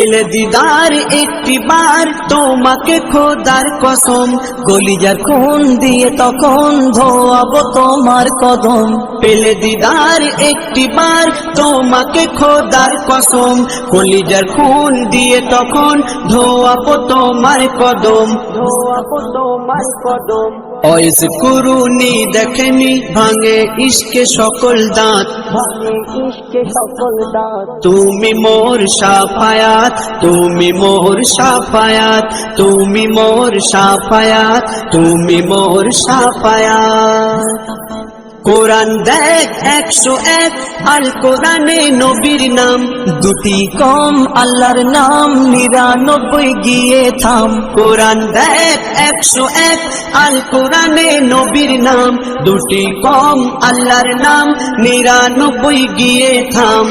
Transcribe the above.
পেলে দিদার একটি বার তোমাকে খোদার কসম, কলিজার খুন দিয়ে তখন ধোয়াবো তোমার কদম। পেলে দিদার একটি বার তোমাকে খোদার কসম, কলিজার খুন দিয়ে তখন ধোয়াবো তোমার কদম, ধোয়াবো তোমার কদম। ওইস কুরুনি দেখেনি ভাঙে ইশকে সকল দাঁত, ভাঙে ইশকে সকল দাঁত। তুমি মোর শাফায়াত, তুমি মোর শাফায়াত, তুমি মোর শাফায়াত, তুমি মোর শাফায়াত। কোরআন দেখ 101, আল কোরআনে নবীর নাম দুটি কম, আল্লাহর নাম 99 গিয়ে থাম। কোরআন দেখ 101, আল কোরআনে নবীর নাম দুটি কম, আল্লাহর নাম 99 গিয়ে থাম।